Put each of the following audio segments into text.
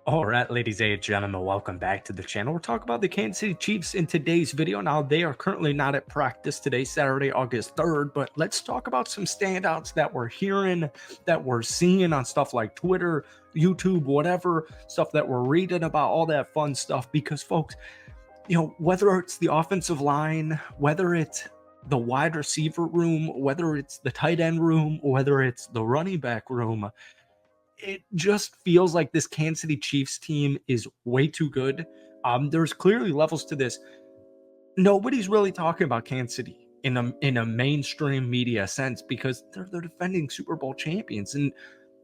All right, ladies and gentlemen, welcome back to the channel. We're talking about the Kansas City Chiefs in today's video. Now, they are currently not at practice today, Saturday, August 3rd, but let's talk about some standouts that we're hearing, that we're seeing on stuff like Twitter, YouTube, whatever, stuff that we're reading about, all that fun stuff. Because, folks, whether it's the offensive line, whether it's the wide receiver room, whether it's the tight end room, whether it's the running back room, it just feels like this Kansas City Chiefs team is way too good. There's clearly levels to this. Nobody's really talking about Kansas City in a mainstream media sense because they're the defending Super Bowl champions and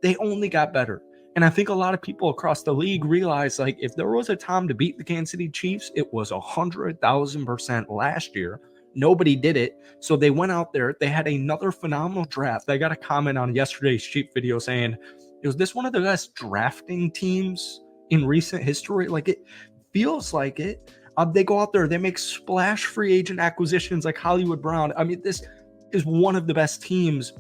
they only got better. And I think a lot of people across the league realize, like, if there was a time to beat the Kansas City Chiefs, it was 100,000% last year. Nobody did it. So they went out there. They had another phenomenal draft. I got a comment on yesterday's Chief video saying, is this one of the best drafting teams in recent history? Like, it feels like it. They go out there, they make splash free agent acquisitions like Hollywood Brown. I mean, this is one of the best teams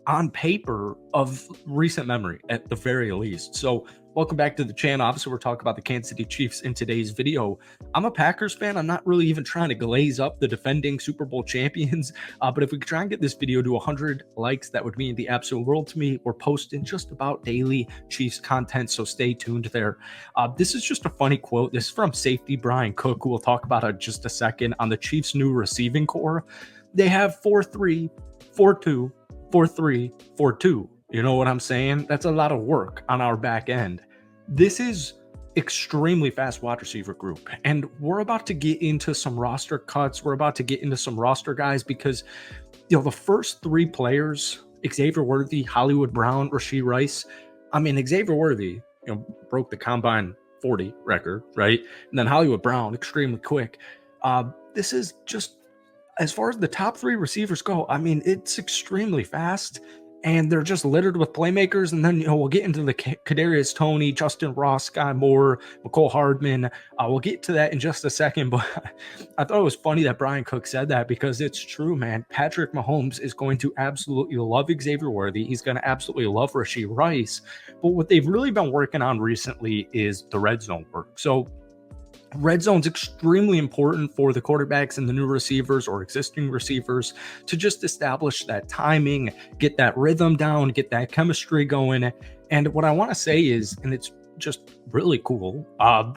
on paper of recent memory at the very least. So welcome back to the channel. Obviously, we're talking about the Kansas City Chiefs in today's video. I'm a Packers fan. I'm not really even trying to glaze up the defending Super Bowl champions. But if we could try and get this video to 100 likes, that would mean the absolute world to me. We're posting just about daily Chiefs content, so stay tuned there. This is just a funny quote. This is from safety Brian Cook, who we'll talk about in just a second, on the Chiefs' new receiving core. They have 4-3, 4-2, 4-3, 4-2. You know what I'm saying? That's a lot of work on our back end. This is extremely fast wide receiver group. And we're about to get into some roster cuts. We're about to get into some roster guys because, the first three players, Xavier Worthy, Hollywood Brown, Rashee Rice. I mean, Xavier Worthy, broke the combine 40 record, right? And then Hollywood Brown, extremely quick. This is just, as far as the top three receivers go, I mean, it's extremely fast, and they're just littered with playmakers. And then, we'll get into the Kadarius Toney, Justin Ross, Sky Moore, Mecole Hardman. We'll get to that in just a second, but I thought it was funny that Brian Cook said that because it's true, man. Patrick Mahomes is going to absolutely love Xavier Worthy. He's going to absolutely love Rashee Rice. But what they've really been working on recently is the red zone work. So red zone's extremely important for the quarterbacks and the new receivers or existing receivers to just establish that timing, get that rhythm down, get that chemistry going. And what I want to say is, and it's just really cool,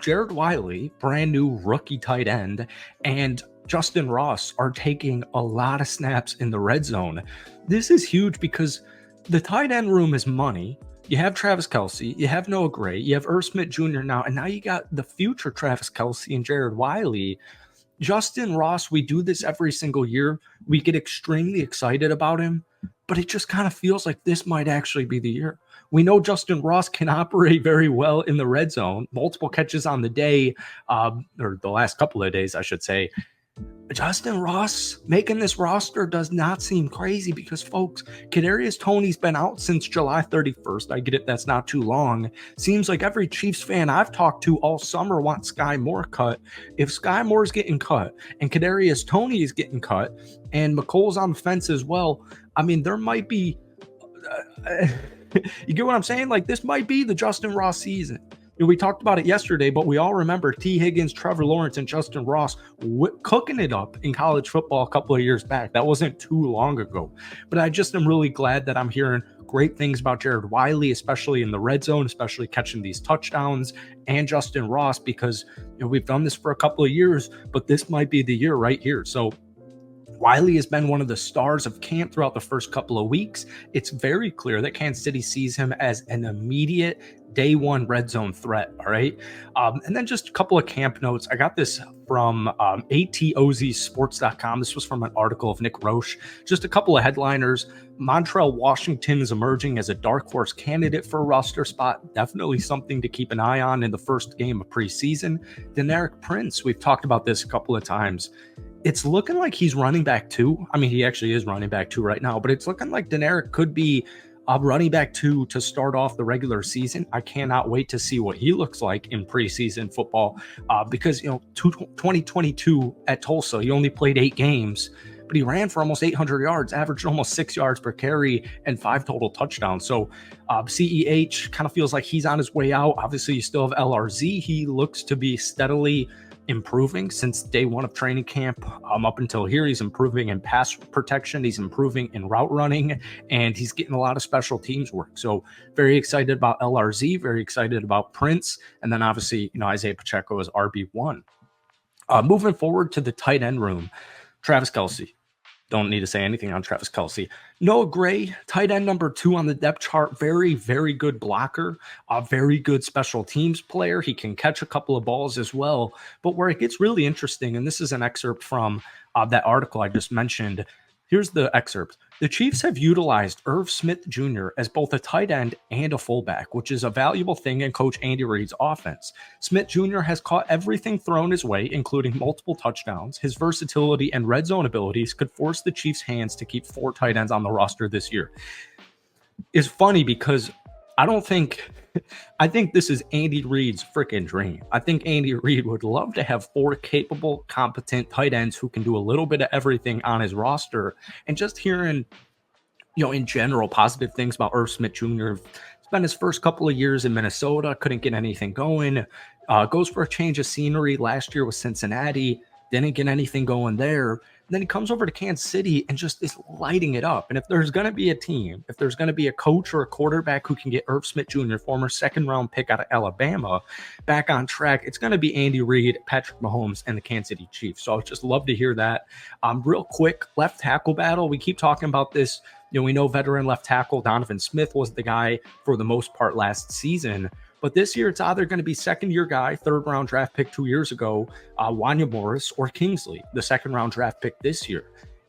Jared Wiley, brand new rookie tight end, and Justin Ross are taking a lot of snaps in the red zone. This is huge because the tight end room is money. You have Travis Kelce, you have Noah Gray, you have Irv Smith Jr. now, and now you got the future Travis Kelce and Jared Wiley. Justin Ross, we do this every single year. We get extremely excited about him, but it just kind of feels like this might actually be the year. We know Justin Ross can operate very well in the red zone, multiple catches on the day, or the last couple of days, I should say. Justin Ross making this roster does not seem crazy because, folks, Kadarius Toney's been out since July 31st. I get it, that's not too long. Seems like every Chiefs fan I've talked to all summer wants Sky Moore cut. If Sky Moore's getting cut and Kadarius Toney is getting cut and Mecole's on the fence as well, I mean, there might be you get what I'm saying? Like, this might be the Justin Ross season. We talked about it yesterday, but we all remember T. Higgins, Trevor Lawrence, and Justin Ross cooking it up in college football a couple of years back. That wasn't too long ago. But I just am really glad that I'm hearing great things about Jared Wiley, especially in the red zone, especially catching these touchdowns, and Justin Ross, because we've done this for a couple of years, but this might be the year right here. So Wiley has been one of the stars of camp throughout the first couple of weeks. It's very clear that Kansas City sees him as an immediate day one red zone threat. All right. And then just a couple of camp notes. I got this from ATOZsports.com. This was from an article of Nick Roche. Just a couple of headliners. Montrell Washington is emerging as a dark horse candidate for a roster spot. Definitely something to keep an eye on in the first game of preseason. Deneric Prince, we've talked about this a couple of times. It's looking like he's running back two. I mean, he actually is running back two right now, but it's looking like Deneric could be running back two to start off the regular season. I cannot wait to see what he looks like in preseason football because, 2022 at Tulsa, he only played 8 games, but he ran for almost 800 yards, averaged almost 6 yards per carry, and 5 total touchdowns. So CEH kind of feels like he's on his way out. Obviously, you still have LRZ. He looks to be steadily improving since day one of training camp. Up until here, he's improving in pass protection, he's improving in route running, and he's getting a lot of special teams work. So very excited about LRZ, very excited about Prince, and then obviously, Isaiah Pacheco is RB1. Moving forward to the tight end room, Travis Kelce. Don't need to say anything on Travis Kelce. Noah Gray, tight end number 2 on the depth chart. Very, very good blocker. A very good special teams player. He can catch a couple of balls as well. But where it gets really interesting, and this is an excerpt from that article I just mentioned. Here's the excerpt. The Chiefs have utilized Irv Smith Jr. as both a tight end and a fullback, which is a valuable thing in Coach Andy Reid's offense. Smith Jr. has caught everything thrown his way, including multiple touchdowns. His versatility and red zone abilities could force the Chiefs' hands to keep 4 tight ends on the roster this year. It's funny because I think this is Andy Reid's freaking dream. I think Andy Reid would love to have 4 capable, competent tight ends who can do a little bit of everything on his roster. And just hearing, in general, positive things about Irv Smith Jr. Spent his first couple of years in Minnesota, couldn't get anything going. Goes for a change of scenery last year with Cincinnati, didn't get anything going there. Then he comes over to Kansas City and just is lighting it up. And if there's going to be a team, if there's going to be a coach or a quarterback who can get Irv Smith Jr., former second-round pick out of Alabama, back on track, it's going to be Andy Reid, Patrick Mahomes, and the Kansas City Chiefs. So I would just love to hear that. Real quick, left tackle battle. We keep talking about this. We know veteran left tackle Donovan Smith was the guy for the most part last season. But this year, it's either going to be second-year guy, third-round draft pick 2 years ago, Wanya Morris, or Kingsley, the second-round draft pick this year.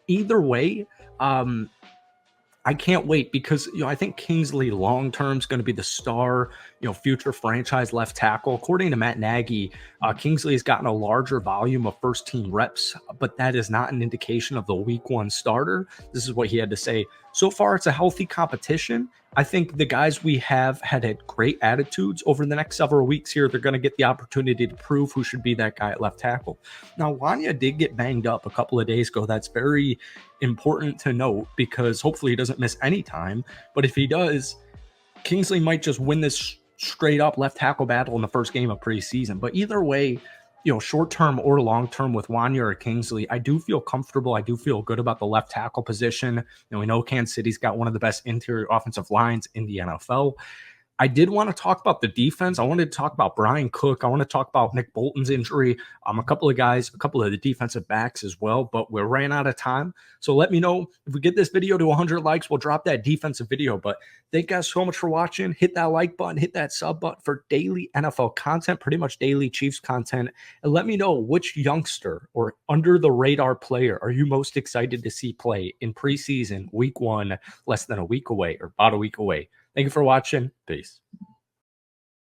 Either way, I can't wait because, I think Kingsley long-term is going to be the star, future franchise left tackle. According to Matt Nagy, Kingsley has gotten a larger volume of first-team reps, but that is not an indication of the week 1 starter. This is what he had to say. So far, it's a healthy competition. I think the guys we have had great attitudes. Over the next several weeks here, they're going to get the opportunity to prove who should be that guy at left tackle. Now, Wanya did get banged up a couple of days ago. That's very important to note because hopefully he doesn't miss any time. But if he does, Kingsley might just win this straight up left tackle battle in the first game of preseason. But either way, short term or long term with Wanya or Kingsley, I do feel comfortable. I do feel good about the left tackle position. We know Kansas City's got one of the best interior offensive lines in the NFL. I did want to talk about the defense. I wanted to talk about Brian Cook. I want to talk about Nick Bolton's injury. A couple of the defensive backs as well, but we ran out of time. So let me know if we get this video to 100 likes, we'll drop that defensive video. But thank you guys so much for watching. Hit that like button, hit that sub button for daily NFL content, pretty much daily Chiefs content. And let me know which youngster or under the radar player are you most excited to see play in preseason week 1, less than a week away or about a week away. Thank you for watching. Peace.